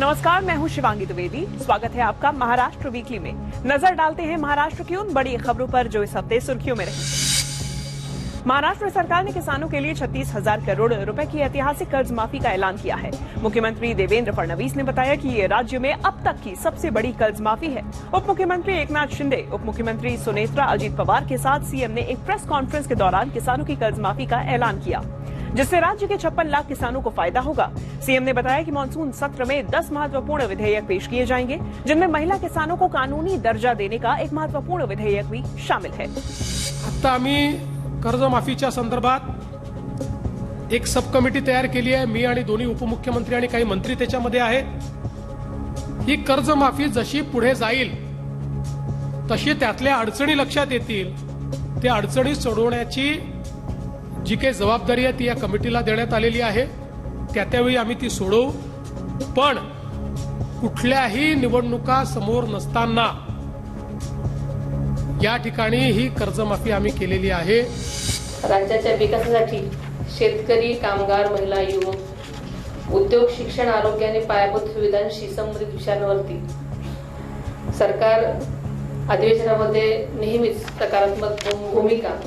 नमस्कार, मैं हूं शिवांगी द्विवेदी। स्वागत है आपका महाराष्ट्र वीकली में। नजर डालते हैं महाराष्ट्र की उन बड़ी खबरों पर जो इस हफ्ते सुर्खियों में रही। महाराष्ट्र सरकार ने किसानों के लिए 36,000 करोड़ रुपए की ऐतिहासिक कर्ज माफी का ऐलान किया है। मुख्यमंत्री देवेंद्र फडणवीस ने बताया कि ये राज्य में अब तक की सबसे बड़ी कर्ज माफी है। उप मुख्यमंत्री एकनाथ शिंदे, उप मुख्यमंत्री सुनेत्रा अजित पवार के साथ सीएम ने एक प्रेस कॉन्फ्रेंस के दौरान किसानों की कर्ज माफी का ऐलान किया, जिससे राज्य के 56 लाख किसानों को फायदा होगा। सीएम ने बताया कि मानसून सत्र में 10 महत्वपूर्ण विधेयक पेश किए जाएंगे, जिनमें महिला किसानों को कानूनी दर्जा देने का एक महत्वपूर्ण विधेयक भी शामिल है। आता आम्ही कर्जमाफीच्या संदर्भात एक सब कमिटी तयार केली आहे। मी आणि दोन्ही उपमुख्यमंत्री आणि काही मंत्री त्याच्यामध्ये आहेत। ही कर्जमाफी जशी पुढे जाईल तशी त्यातल्या अडचणी लक्षात येतील। त्या अडचणी सोडवण्याची जी काही जबाबदारी आहे ती या कमिटीला देण्यात आलेली आहे। त्यावेळी आम्ही ती सोडवू, पण कुठल्याही निवडणुका समोर नसताना या ठिकाणी ही कर्जमाफी आम्ही केलेली आहे। राज्याच्या विकासासाठी शेतकरी, कामगार, महिला, युवक, उद्योग, शिक्षण, आरोग्य आणि पायाभूत सुविधांशी संबंधित विषयांवरती सरकार अधिवेशनामध्ये नेहमीच सकारात्मक भूमिका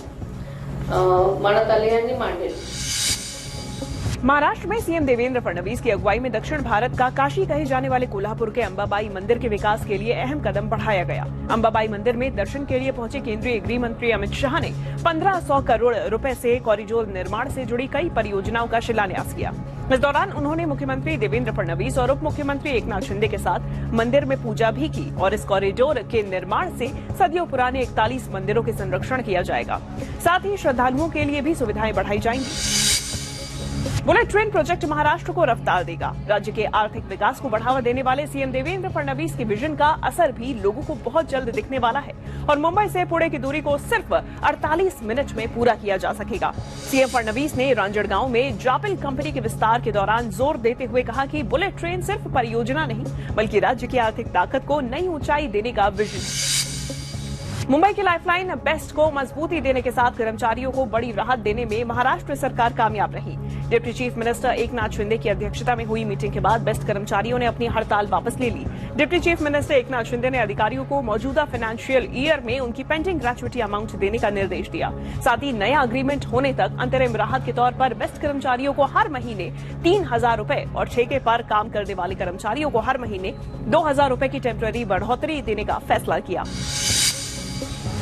मांडत आली आणि मांडेल। महाराष्ट्र में सीएम देवेंद्र फडणवीस की अगुवाई में दक्षिण भारत का काशी कहे जाने वाले कोल्हापुर के अंबाबाई मंदिर के विकास के लिए अहम कदम बढ़ाया गया। अंबाबाई मंदिर में दर्शन के लिए पहुंचे केंद्रीय गृह मंत्री अमित शाह ने 1500 करोड़ रुपए से कॉरिडोर निर्माण से जुड़ी कई परियोजनाओं का शिलान्यास किया। इस दौरान उन्होंने मुख्यमंत्री देवेंद्र फडणवीस और उप मुख्यमंत्री एकनाथ शिंदे के साथ मंदिर में पूजा भी की और इस कॉरिडोर के निर्माण से सदियों पुराने 41 मंदिरों के संरक्षण किया जाएगा। साथ ही श्रद्धालुओं के लिए भी सुविधाएं बढ़ाई जाएंगी। बुलेट ट्रेन प्रोजेक्ट महाराष्ट्र को रफ्तार देगा। राज्य के आर्थिक विकास को बढ़ावा देने वाले सीएम देवेंद्र फडणवीस के विजन का असर भी लोगों को बहुत जल्द दिखने वाला है और मुंबई से पुणे की दूरी को सिर्फ 48 मिनट में पूरा किया जा सकेगा। सीएम फडणवीस ने रांजणगांव में जापिल कंपनी के विस्तार के दौरान जोर देते हुए कहा कि बुलेट ट्रेन सिर्फ परियोजना नहीं बल्कि राज्य की आर्थिक ताकत को नई ऊंचाई देने का विजन है। मुंबई की लाइफलाइन बेस्ट को मजबूती देने के साथ कर्मचारियों को बड़ी राहत देने में महाराष्ट्र सरकार कामयाब रही। Deputy chief minister Eknath Shinde की अध्यक्षता में हुई मीटिंग के बाद बेस्ट कर्मचारियों ने अपनी हड़ताल वापस ले ली। Deputy chief minister Eknath Shinde ने अधिकारियों को मौजूदा फाइनेंशियल ईयर में उनकी पेंडिंग ग्रेच्युटी अमाउंट देने का निर्देश दिया। साथ ही नया अग्रीमेंट होने तक अंतरिम राहत के तौर पर बेस्ट कर्मचारियों को हर महीने 3,000 रुपए और ठेके पर काम करने वाले कर्मचारियों को हर महीने 2,000 रुपए की टेम्पररी बढ़ोतरी देने का फैसला किया।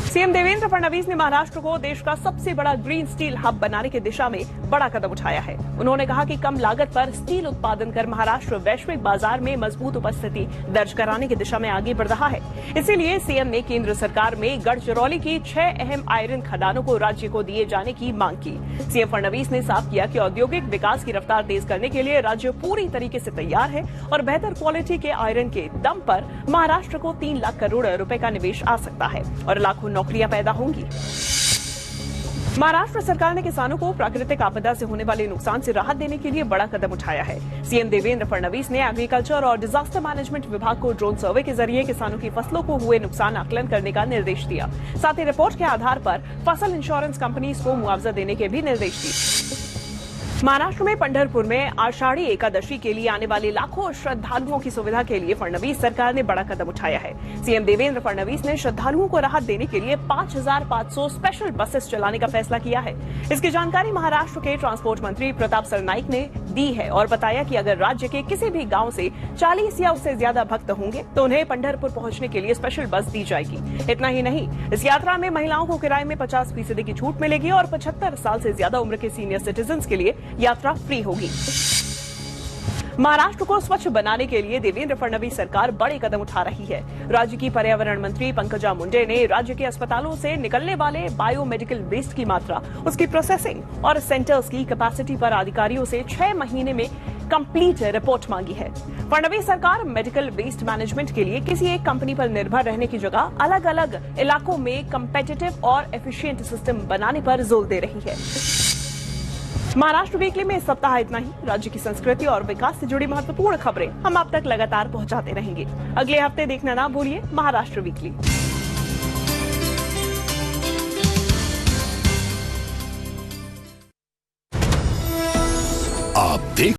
सीएम देवेंद्र फडणवीस ने महाराष्ट्र को देश का सबसे बड़ा ग्रीन स्टील हब बनाने की दिशा में बड़ा कदम उठाया है। उन्होंने कहा कि कम लागत पर स्टील उत्पादन कर महाराष्ट्र वैश्विक बाजार में मजबूत उपस्थिति दर्ज कराने की दिशा में आगे बढ़ रहा है। इसीलिए सीएम ने केंद्र सरकार में गढ़चिरौली की 6 अहम आयरन खदानों को राज्य को दिए जाने की मांग की। सीएम फडणवीस ने साफ किया कि औद्योगिक विकास की रफ्तार तेज करने के लिए राज्य पूरी तरीके से तैयार है और बेहतर क्वालिटी के आयरन के दम पर महाराष्ट्र को 3 लाख करोड़ रुपए का निवेश आ सकता है और लाखों नौकरियां पैदा होंगी। महाराष्ट्र सरकार ने किसानों को प्राकृतिक आपदा से होने वाले नुकसान से राहत देने के लिए बड़ा कदम उठाया है। सीएम देवेंद्र फडणवीस ने एग्रीकल्चर और डिजास्टर मैनेजमेंट विभाग को ड्रोन सर्वे के जरिए किसानों की फसलों को हुए नुकसान आकलन करने का निर्देश दिया। साथ ही रिपोर्ट के आधार पर फसल इंश्योरेंस कंपनीज को मुआवजा देने के भी निर्देश दिए। महाराष्ट्र में पंढरपुर में आषाढ़ी एकादशी के लिए आने वाले लाखों श्रद्धालुओं की सुविधा के लिए फडणवीस सरकार ने बड़ा कदम उठाया है। सीएम देवेंद्र फडणवीस ने श्रद्धालुओं को राहत देने के लिए 5,500 स्पेशल बसेस चलाने का फैसला किया है। इसकी जानकारी महाराष्ट्र के ट्रांसपोर्ट मंत्री प्रताप सरनाईक ने दी है और बताया कि अगर राज्य के किसी भी गांव से 40 या उससे ज्यादा भक्त होंगे तो उन्हें पंढरपुर पहुंचने के लिए स्पेशल बस दी जाएगी। इतना ही नहीं, इस यात्रा में महिलाओं को किराए में 50% की छूट मिलेगी और 75 साल से ज्यादा उम्र के सीनियर सिटीजन के लिए यात्रा फ्री होगी। महाराष्ट्र को स्वच्छ बनाने के लिए देवेंद्र फडणवीस सरकार बड़े कदम उठा रही है। राज्य की पर्यावरण मंत्री पंकजा मुंडे ने राज्य के अस्पतालों से निकलने वाले बायोमेडिकल वेस्ट की मात्रा, उसकी प्रोसेसिंग और सेंटर्स की कैपेसिटी पर अधिकारियों से 6 महीने में कंप्लीट रिपोर्ट मांगी है। फडणवीस सरकार मेडिकल वेस्ट मैनेजमेंट के लिए किसी एक कंपनी पर निर्भर रहने की जगह अलग अलग इलाकों में कम्पिटिटिव और एफिशिएंट सिस्टम बनाने पर जोर दे रही है। महाराष्ट्र वीकली में इस सप्ताह इतना ही। राज्य की संस्कृति और विकास से जुड़ी महत्वपूर्ण खबरें हम आप तक लगातार पहुंचाते रहेंगे। अगले हफ्ते देखना ना भूलिए महाराष्ट्र वीकली। आप देख